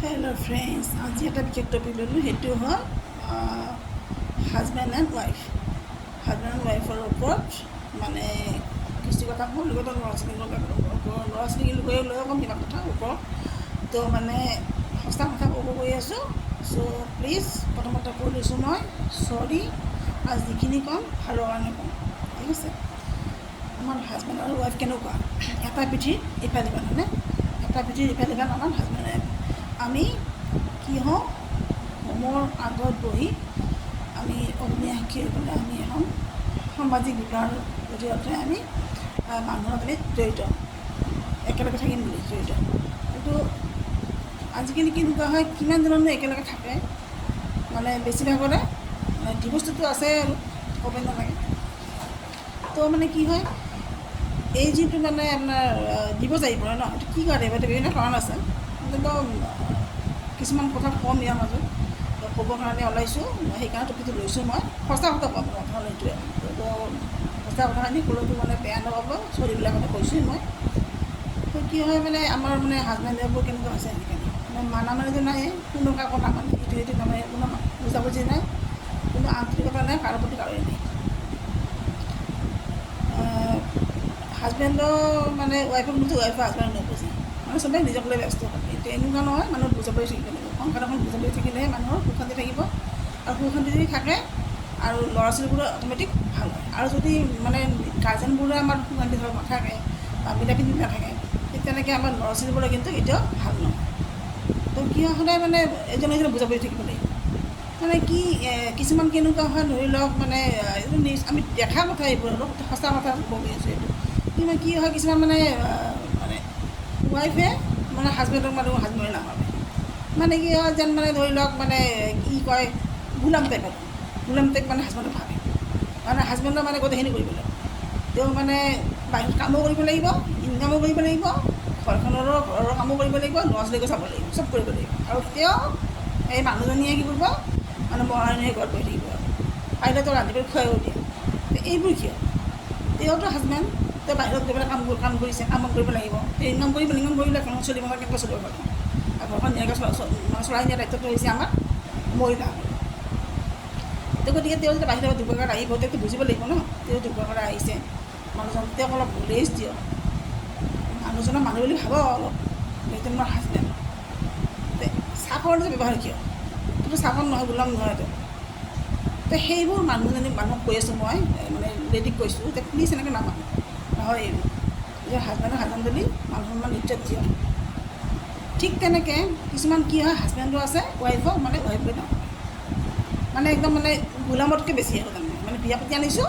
Hello' friends, আজি এটা বিশেষ টপিক ল'লোঁ। সেইটো হ'ল husband and wife. Husband and ৱাইফৰ ওপৰত মানে কিছু কথা হ'ল, লগতে ল'ৰা ছোৱালীক লৈ ক'ম কিবা কথা ওপৰত। তো মানে সঁচা কথা ক'ব গৈ আছোঁ। চ' প্লিজ প্ৰথমতে কৈ লৈছোঁ মই চৰি, আৰু যিখিনি ক'ম ভালৰ কাৰণে ক'ম, ঠিক আছে। আমাৰ হাজবেণ্ড আৰু ৱাইফ কেনেকুৱা, এটা পিঠিত ইফাল সিফাল হয়নে, এটা পিঠিত ইফাল সিফাল আমাৰ হাজবেণ্ড ৱাইফ। আমি কি হওঁ, হোমৰ আগত বহি আমি অগ্নি সাক্ষী হৈ পেলাই আমি এখন সামাজিক বিবাহৰ জৰিয়তে আমি মানুহৰ আমি জড়িত, একেলগে থাকিম বুলি জড়িত। কিন্তু আজিকালি কেনেকুৱা হয়, কিমান দিননো একেলগে থাকে, মানে বেছিভাগৰে ডিভ'ৰ্চটোতো আছে আৰু ক'ব নালাগে। তো মানে কি হয়, এই যিটো মানে আপোনাৰ ডিভ'ৰ্চ আহি পৰে ন, এইটো কি কাৰণে আহিব, বিভিন্ন কাৰণ আছে। কিন্তু কিছুমান কথা কম ইয়াৰ মাজত ক'বৰ কাৰণে ওলাইছোঁ, সেইকাৰণে টপিকটো লৈছোঁ। মই সঁচা কথা ক'ম, কথা এইটোৱে। তো সঁচা কথাখিনি ক'লেতো মানে বেয়া নাপাব, চৰিবিলাক কথা কৈছোঁ মই। তো কি হয় মানে আমাৰ মানে হাজবেণ্ডবোৰ কেনেকুৱা হৈছে আজিকালি, মানা মানিটো নাই, কোনো কাকো নামানে, ইটো নামানে, কোনো বুজাবুজি নাই, কোনো আন্তৰিকতা নাই, কাৰো প্ৰতি কাৰোৱে নাই। হাজবেণ্ডৰ মানে ৱাইফক নুবুজে, ৱাইফৰ হাজবেণ্ডক নুবুজে, মানে চবেই নিজক লৈ ব্যস্ত থাকে। এতিয়া এনেকুৱা নহয়, মানুহ বুজাব থাকিব লাগিব। সংসাৰ এখন বুজাব থাকিলেহে মানুহৰ সুখ শান্তি থাকিব, আৰু সুখ শান্তি যদি থাকে আৰু ল'ৰা ছোৱালীবোৰো অট'মেটিক ভাল হয়। আৰু যদি মানে গাৰ্জেনবোৰে আমাৰ সুখ শান্তি নাথাকে বা মিলা প্ৰীতি নাথাকে, ঠিক তেনেকৈ আমাৰ ল'ৰা ছোৱালীবোৰে কিন্তু এতিয়াও ভাল নহয়। তো কি হয়, সদায় মানে এজনে এজনক বুজাব থাকিব লাগিব। মানে কি কিছুমান কেনেকুৱা হয়, ধৰি লওক মানে এইটো আমি দেখা কথা, এইবোৰ অলপ সঁচা কথা বহি আছোঁ এইটো। কিন্তু কি হয়, কিছুমান মানে ৱাইফে মানে হাজবেণ্ডক মানে হাজবেণ্ডে নাভাবে, মানে কি হয় যেন মানে ধৰি লওক মানে কি কয়, গোলাম টাইপ মানে হাজবেণ্ডক ভাবে, মানে হাজবেণ্ডৰ মানে গোটেইখিনি কৰিব লাগিব। তেওঁ মানে বাহিৰত কামো কৰিব লাগিব, ইনকামো কৰিব লাগিব, ঘৰৰ কামো কৰিব লাগিব, ল'ৰা ছোৱালীকো চাব লাগিব, চব কৰিব লাগিব। আৰু তেওঁ এই মানুহজনীয়ে কি কৰিব, মানে মহাৰাণীয়ে ঘৰত বহি থাকিব, পাৰিলে তেওঁ ৰান্ধিবলৈ খুৱাইও দিয়ে। এইবোৰ কিয়, তেওঁতো হাজবেণ্ড, তেওঁ বাহিৰত গৈ পেলাই কাম কৰিছে, কাম কৰিব লাগিব, তেওঁ ইনকাম কৰিলে ঘৰখন চলিব, কেনেকৈ চলিব ঘৰখন, আৰু ঘৰখন ধুনীয়াকৈ চলাই নিয়াৰ দায়িত্বটো হৈছে আমাৰ মহিলা। তো গতিকে তেওঁ যেতিয়া বাহিৰৰ দুপৰীয়াত আহিব, তেওঁতো বুজিব লাগিব ন, তেওঁ দুপৰীয়াত আহিছে, মানুহজন তেওঁক অলপ ৰেষ্ট দিয়ক, মানুহজনক মানুহ বুলি ভাবক অলপ, সেইটো মোৰ হাজবেণ্ড। চাকৰ যে ব্যৱহাৰ কিয়, কিন্তু চাকৰ নহয়, গোলাম নহয় তেওঁ। তো সেইবোৰ মানুহক কৈ আছোঁ মই, মানে লেডিক কৈছোঁ যে প্লিজ এনেকৈ নামানো, নহয় নিজৰ হাজবেণ্ড বুলি মানুহ সন্মান ইজ্জত দিয়ক। ঠিক তেনেকৈ কিছুমান কি হয়, হাজবেণ্ডো আছে ৱাইফক মানে ৱাইফ বুলি নাভাবে, মানে একদম মানে গোলামতকৈ বেছি আৰু তাৰমানে, মানে বিয়া পাতি আনিছোঁ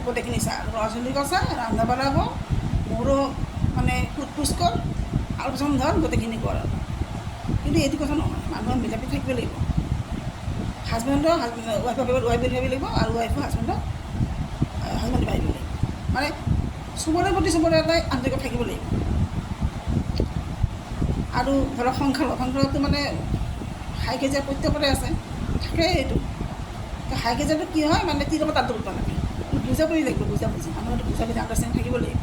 গোটেইখিনি চা, ল'ৰা ছোৱালীকো চা, ৰন্ধা বঢ়া কৰ, মোৰো মানে সোধ পোছ কৰ, আলোচনা ধৰ, গোটেইখিনি কৰ আৰু। কিন্তু এইটো কথা নহয়, মানুহৰ মিলা প্ৰীতি থাকিব লাগিব। হাজবেণ্ডৰ ৱাইফক ৱাইফ বুলি ভাবিব লাগিব, আৰু ৱাইফৰ হাজবেণ্ডক হাজবেণ্ড ভাবিব লাগিব। মানে চবৰে প্ৰতি চবৰে এটাই আন্তৰিকতা থাকিব লাগিব। আৰু ধৰক সংসাৰতো মানে হাই কাজিয়া প্ৰত্যেকৰে আছে, থাকেই এইটো। তো হাই কাজিয়াটো কি হয়, মানে তিনিটা তাত দুটা লাগে, বুজাবুজি লাগিব, বুজাবুজি মানুহটো বুজাবুজি আণ্ডাৰষ্টেণ্ডিং থাকিব লাগিব।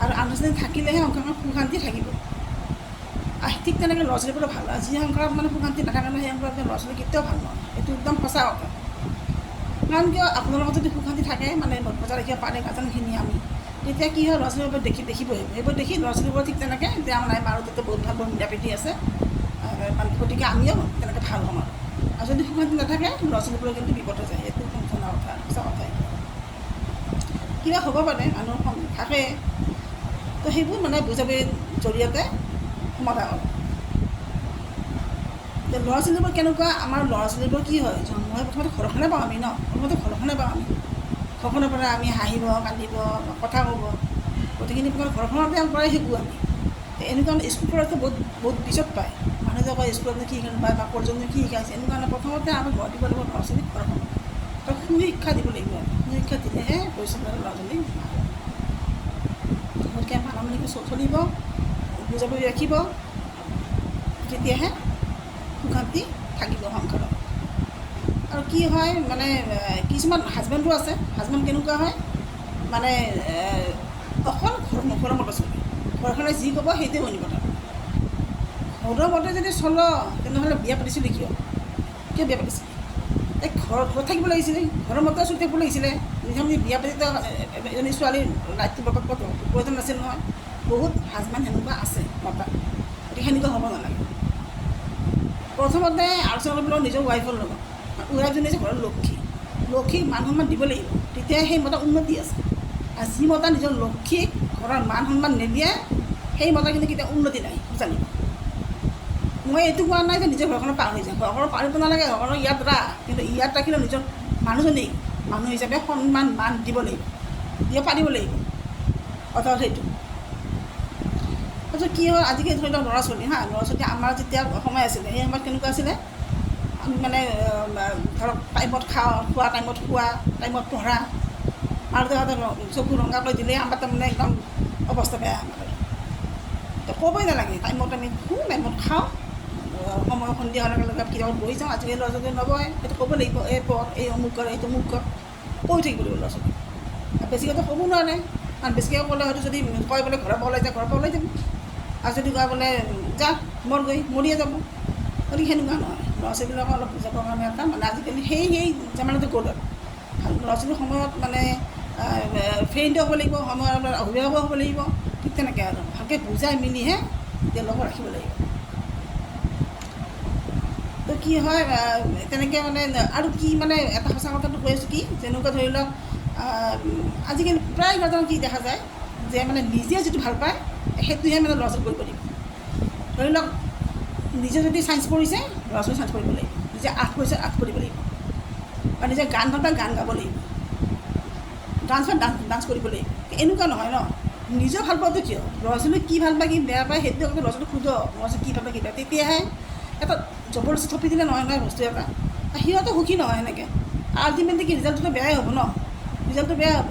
আৰু আণ্ডাৰষ্টেণ্ডিং থাকিলেহে সংসাৰখন সুখ শান্তি থাকিব। ঠিক তেনেকৈ ল'ৰা ছোৱালীবোৰো ভাল হয়, যি সংসাৰত মানে সুখ শান্তি নাথাকে নহয়, সেই সংসাৰত ল'ৰা ছোৱালী কেতিয়াও ভাল নহয়, এইটো একদম সঁচা কথা। কাৰণ কিয়, আপোনালোকৰ যদি সুখ শান্তি থাকে, মানে বজাই ৰাখিব পাৰে গাৰ্জেনখিনি আমি, তেতিয়া কি হয়, ল'ৰা ছোৱালীবোৰ দেখিবই, সেইবোৰ দেখি ল'ৰা ছোৱালীবোৰ ঠিক তেনেকৈ যে আমাৰ নাই মাৰো তাতে বহুত ভাল মিলা প্ৰীতি আছে, গতিকে আমিও তেনেকৈ ভাল হ'ম। আৰু যদি সুখ শান্তি নাথাকে, ল'ৰা ছোৱালীবোৰৰ কিন্তু বিপদ হৈ যায়, এইটো জনা কথা, সঁচা কথাই। কিবা হ'ব পাৰে, মানুহৰ থাকে, তো সেইবোৰ মানে বুজাবুজিৰ জৰিয়তে সমাধান হ'ব। এতিয়া ল'ৰা ছোৱালীবোৰ কেনেকুৱা, আমাৰ ল'ৰা ছোৱালীবোৰ কি হয়, জন্ম হৈ প্ৰথমতে ঘৰখনে পাওঁ আমি ন, প্ৰথমতে ঘৰখনে পাওঁ আমি, ঘৰখনৰ পৰা আমি হাঁহিব কান্দিব কথা ক'ব, গোটেইখিনি ঘৰখনতে পৰাই শিকোঁ আমি। এনেকুৱা স্কুল পঢ়াটো বহুত পিছত পায়, মানুহে যে কয় স্কুলত কি শিকাই বা পৰ্যন্ত কি শিকাইছে, এনেকুৱা নহয়, প্ৰথমতে আমি ঘৰত দিব লাগিব ল'ৰা ছোৱালীক, ঘৰখনত তো সুশিক্ষা দিব লাগিব, সুশিক্ষা দিলেহে ভৱিষ্যতে ল'ৰা ছোৱালীক গতিকে মানা মানিকৈ চলিব, বুজাবুজি ৰাখিব, তেতিয়াহে সুখ শান্তি থাকিব সংসাৰত। আৰু কি হয় মানে কিছুমান হাজবেণ্ডো আছে, হাজবেণ্ড কেনেকুৱা হয়, মানে অকল ঘৰৰ মতে চলে, ঘৰখনে যি ক'ব সেইটোৱে শুনিব, তাৰ ঘৰৰ মতে যদি চল তেনেহ'লে বিয়া পাতিছিলি কিয় বিয়া পাতিছিলি? এই ঘৰত থাকিব লাগিছিলে, ঘৰৰ মতে চলি থাকিব লাগিছিলে। নিজে বিয়া পাতিতো এজনী ছোৱালীৰ লাইফটো বৰবাদ কৰাটো প্ৰয়োজন নাছিল নহয়। বহুত হাজবেণ্ড সেনেকুৱা আছে মতা, গতিকে সেনেকুৱা হ'ব নালাগে। প্ৰথমতে আলোচনা কৰিব লাগিব নিজৰ ৱাইফৰ লগত। ৱাইফজনী যে ঘৰৰ লক্ষীক মান সন্মান দিব লাগিব, তেতিয়া সেই মতা উন্নতি আছে। আৰু যি মতা নিজৰ লক্ষীক ঘৰৰ মান সন্মান নিদিয়ে সেই মতা কিন্তু কেতিয়াও উন্নতি নাই, জানিব। মই এইটো কোৱা নাই যে নিজৰ ঘৰখনত পাৰ হৈ যায়, ঘৰখনত পাৰিব নালাগে, ঘৰখনৰ ইয়াত ৰাখ, কিন্তু ইয়াত ৰাখিলেও নিজৰ মানুহজনীক মানুহ হিচাপে সন্মান মান দিব লাগিব, দিব পাৰিব লাগিব। অৰ্থাৎ সেইটো তাৰপিছত কি হয়, আজিকালি ধৰি লওক ল'ৰা ছোৱালী আমাৰ যেতিয়া সময় আছিলে সেই সময়ত কেনেকুৱা আছিলে, আমি মানে ধৰক টাইমত খোৱা টাইমত শোৱা, টাইমত পঢ়া, আৰু তাহাঁতে চকু ৰঙা কৰি দিলে আমাৰ তাৰমানে একদম অৱস্থা বেয়া। আমাৰ ক'বই নালাগে, টাইমত আমি শোওঁ, টাইমত খাওঁ, সময় সন্ধিয়া হোৱাৰ লগে লগে কিতাপত বহি যাওঁ। আজিকালি ল'ৰা ছোৱালী নবহে, সেইটো ক'ব লাগিব, এই পঢ়, এই অমুক কৰ, এইটো অমুক কৰ, কৈ থাকিব লাগিব ল'ৰা ছোৱালী। বেছিকৈতো ক'ব নোৱাৰে, কাৰণ বেছিকৈ ক'লে হয়তো যদি কয় বোলে ঘৰৰ পৰা ওলাই যায়, ঘৰৰ পৰা ওলাই যাব, আৰু যদি কয় বোলে যা মৰিয়ে যাব। গতিকে সেনেকুৱা নহয়, ল'ৰা ছোৱালীবিলাকক অলপ বুজাবৰ কাৰণে এটা মানে আজিকালি সেই জামানাটো গ'ল আৰু ল'ৰা ছোৱালীৰ সময়ত মানে ফ্ৰেণ্ডো হ'ব লাগিব, সময়ত অভিভাৱক হ'ব লাগিব, ঠিক তেনেকৈ আৰু ভালকৈ বুজাই মেলিহে তেওঁলোকক ৰাখিব লাগিব। তো কি হয় তেনেকৈ মানে আৰু কি মানে এটা সঁচা কথাটো কৈ আছোঁ কি, যেনেকুৱা ধৰি লওক আজিকালি প্ৰায় গাৰ্জেনক কি দেখা যায় যে মানে নিজে যিটো ভাল পায় সেইটোহে মানে ল'ৰা ছোৱালী কৰিব লাগিব। ধৰি লওক নিজে যদি ছায়েন্স পঢ়িছে, ল'ৰা ছোৱালী ছায়েন্স পঢ়িব লাগিব, নিজে আৰ্ট পঢ়িছে আৰ্ট পঢ়িব লাগিব, বা নিজে গান ভাল পায় গান গাব লাগিব, ডান্স কৰিব লাগিব। এনেকুৱা নহয় ন, নিজে ভাল পোৱাটো কিয়, ল'ৰা ছোৱালী কি ভাল পায় কি বেয়া পায় সেইটো ল'ৰা ছোৱালীক সোধ, ল'ৰা ছোৱালী কি ভাল পায় কি বেয়া, তেতিয়াহে এটা জবৰদস্তি থপি দিলে নহয় বস্তু এটা, সিহঁতো সুখী নহয় সেনেকৈ, আল্টিমেটলি কি ৰিজাল্টটো বেয়াই হ'ব ন, ৰিজাল্টটো বেয়া হ'ব।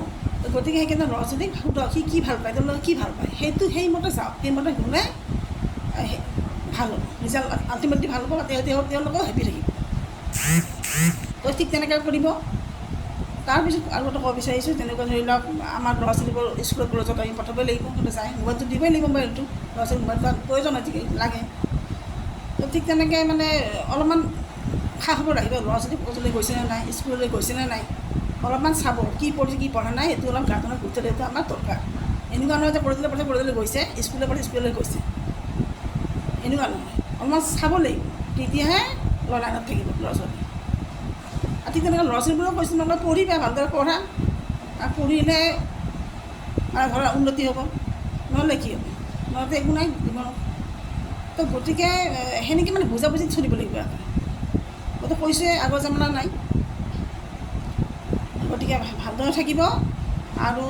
গতিকে সেইকাৰণে ল'ৰা ছোৱালীক সোধক সি কি ভাল পায়, তেওঁলোকে কি ভাল পায়, সেইটো সেইমতে চাওক, সেইমতে গ'লে ভাল হ'ব, ৰিজাল্ট আল্টিমেটলি ভাল হ'ব, তেওঁলোকেও হেপি থাকিব। তো ঠিক তেনেকৈ কৰিব। তাৰপিছত আৰু এটা ক'ব বিচাৰিছোঁ, তেনেকুৱা ধৰি লওক আমাৰ ল'ৰা ছোৱালীবোৰ স্কুলত কলেজত আমি পঠাবই লাগিব, সেইটো চাই মোবাইলটো দিবই লাগিব, মোবাইলটো ল'ৰা ছোৱালী মোবাইলটো প্ৰয়োজন আজিকালি লাগে। তো ঠিক তেনেকৈ মানে অলপমান খা খবৰ ৰাখিব, ল'ৰা ছোৱালী কলেজলৈ গৈছেনে নাই, স্কুললৈ গৈছেনে নাই, অলপমান চাব কি পঢ়িছে কি পঢ়া নাই, সেইটো অলপ গাৰ্জেনক গুৰুত্ব দিয়াটো আমাৰ দৰকাৰ। এনেকুৱা নহয় যে কলেজলৈ গৈছে, স্কুললৈ গৈছে, এনেকুৱা নহয়, অলপমান চাব লাগিব, তেতিয়াহে লাইনত থাকিব ল'ৰা ছোৱালী। আৰু ঠিক তেনেকৈ ল'ৰা ছোৱালীবোৰক কৈছোঁ নহয় পঢ়িবা, ভালদৰে পঢ়া, আৰু পঢ়িলে ধৰা উন্নতি হ'ব, নহ'লে কি হ'ব, নহ'লে একো নাই জীৱনত। তো গতিকে সেনেকৈ মানে বুজাবুজিত চলিব লাগিব এটা, গতিকে কৈছোঁৱে আগৰ জামানা নাই, গতিকে ভালদৰে থাকিব। আৰু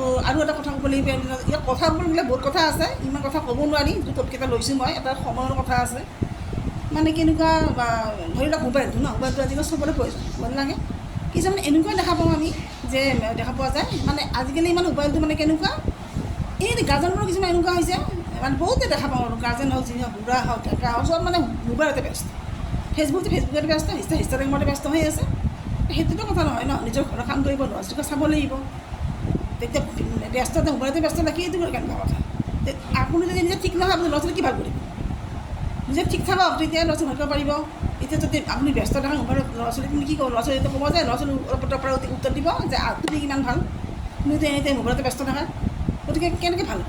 এটা কথা ক'ব লাগিব, ইয়াত কথা ক'বলৈ গ'লে বহুত কথা আছে, ইমান কথা ক'ব নোৱাৰি, যিটো টপিককেইটা লৈছোঁ মই, এটা সময়ৰ কথা আছে। মানে কেনেকুৱা ধৰি লওক মোবাইলটো আজিকালি চবৰে প্ৰয়োজন, মোবাইল লাগে। কিছুমান এনেকুৱা দেখা পাওঁ আমি যে দেখা পোৱা যায় মানে আজিকালি ইমান মোবাইলটো মানে কেনেকুৱা, এই গাৰ্জেনবোৰৰ কিছুমান এনেকুৱা হৈছে, মানে বহুতে দেখা পাওঁ আৰু গাৰ্জেন হওক, যি হওক, বুঢ়া হওক, ডেকা হওক, চব মানে মোবাইলতে ব্যস্ত, ফেচবুকতে ব্যস্ত, ইনষ্টাগ্ৰামতে ব্যস্ত হৈ আছে। সেইটোতো কথা নহয় ন, নিজৰ ঘৰৰ কাম কৰিব, ল'ৰা ছোৱালীক চাব লাগিব, তেতিয়া ব্যস্ততা মোবাইলতে ব্যস্ত ৰাখি এইটো কেনেকুৱা কথা। আপুনি যদি নিজে ঠিক নহয়, আপুনি ল'ৰা ছোৱালী কি ভাল কৰিব, নিজে ঠিক থাকক, তেতিয়া ল'ৰা ছোৱালী ভালকৈ পাৰিব। এতিয়া যদি আপুনি ব্যস্ত থাকক মোবাইলত, ল'ৰা ছোৱালী তুমি কি ক'ব, ল'ৰা ছোৱালীটো ক'ব যে ল'ৰা ছোৱালী অলপৰ পৰা উত্তৰ দিব যে তুমি কিমান ভাল, তুমিতো এনেতে মোবাইলতে ব্যস্ত থাকা, গতিকে কেনেকৈ ভাল।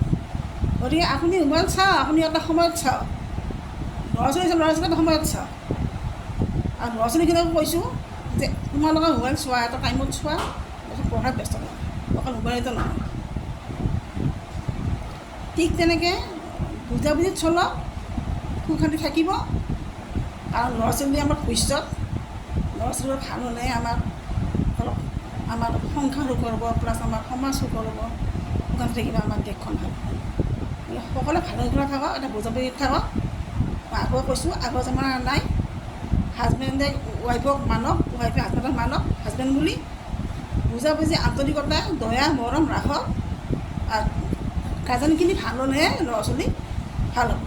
গতিকে আপুনি মোবাইল চাওক, আপুনি এটা সময়ত চাওক, ল'ৰা ছোৱালী এটা সময়ত চাওক। আৰু ল'ৰা ছোৱালীখিনিকো কৈছোঁ যে তোমালোকে মোবাইল চোৱা, এটা টাইমত চোৱা, তাৰপিছত পঢ়াত ব্যস্ত থকা, অকল মোবাইলতে নহয়। ঠিক তেনেকৈ বুজাবুজিত চলক, সুখ শান্তি থাকিব। কাৰণ ল'ৰা ছোৱালী আমাৰ ভৱিষ্যত, ল'ৰা ছোৱালীবোৰ ভাল হ'লে আমাৰ সংসাৰ সুখ হ'ব, প্লাছ আমাৰ সমাজ সুখ হ'ব, সুখ শান্তি থাকিব, আমাৰ দেশখন ভাল হ'ব। সকলোৱে ভালে ভালে থাকক, এটা বুজাবুজিত থাকক। মই আকৌ কৈছোঁ আগৰ জামানা নাই, হাজবেণ্ডে ৱাইফক মানক, ৱাইফে হাজবেণ্ডক মানক, হাজবেণ্ড বুলি বুজাবুজি আন্তৰিকতা দয়া মৰম ৰাখক। আৰু গাৰ্জেনখিনি ভাল হ'লেহে ল'ৰা ছোৱালী ভাল হ'ব।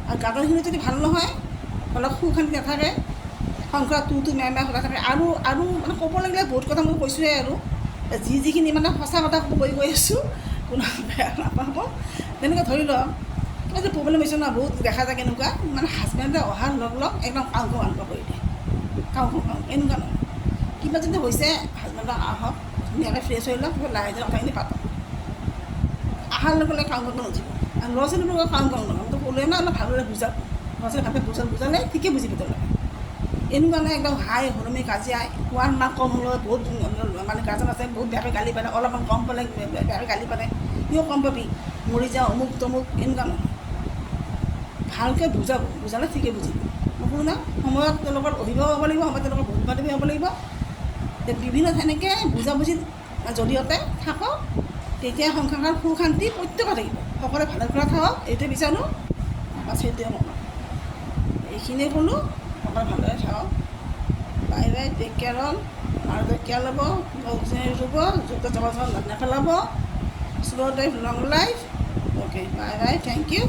আৰু গাৰ্জেনখিনি যদি ভাল নহয়, অলপ সুখ শান্তি নাথাকে, সংসাৰত তুঁহ মেৰ হৈ থাকে। আৰু মানে ক'ব লাগিলে বহুত কথা মই কৈছোঁৱেই, আৰু যিখিনি মানে সঁচা কথা গৈ আছোঁ, কোনো বেয়া নাপাব। তেনেকৈ ধৰি লওক এইটো প্ৰব্লেম হৈছে ন, বহুত দেখা যায় কেনেকুৱা মানে হাজবেণ্ডে অহাৰ লগ লগ একদম কাউকে আৰম্ভ কৰি দিয়ে, কাউকে এনেকুৱা নহয়। কিবা যদি হৈছে হাজবেণ্ডক আহক, ধুনীয়াকৈ ফ্ৰেছ হৈ লওক, লাহে লাহে কথাখিনি পাতক। আহাৰ লগে লগে কাউকে নুঠিব। আৰু ল'ৰা ছোৱালীবোৰক কাম নহয়, মইতো ক'লোৱে না, অলপ ভালদৰে বুজাব। ল'ৰা ছোৱালী ভালকৈ বুজালে ঠিকে বুজি পাব লাগে। এনেকুৱা নাই একদম হাই হুলমি কাজিয়া, 1 মাহ কম হ'লেও বহুত মানে গাৰ্জেন আছে বহুত বেয়াকৈ গালি পাৰে, অলপমান কম পালে বেয়াকৈ গালি পাৰে, কিয় কম পাবি, মৰি যাওঁ অমুক তমুক, এনেকুৱা নহয়। ভালকৈ বুজাব, বুজালে ঠিকে বুজিব। নকওঁ না, সময়ত তেওঁলোকৰ অভিভাৱক হ'ব লাগিব, সময়ত তেওঁলোকৰ বহুত বান্ধৱী হ'ব লাগিব। বিভিন্ন তেনেকৈ বুজাবুজিৰ জৰিয়তে থাকক, তেতিয়া সংসাৰৰ সুখ শান্তি প্ৰত্যেকত থাকিব। সকলোৱে ভালে কুশলে থাকক, এইটোৱে বিচাৰোঁ, বাছ সেইটোৱে মনত। এইখিনিয়ে ক'লোঁ, সকলোৱে ভালদৰে থাকক। Bye bye, take care all. মাৰ কেয়াৰ ল'ব, ৰুব, য'তে যাব নেপেলাব। Slow' life, long life. Okay, bye bye, thank U.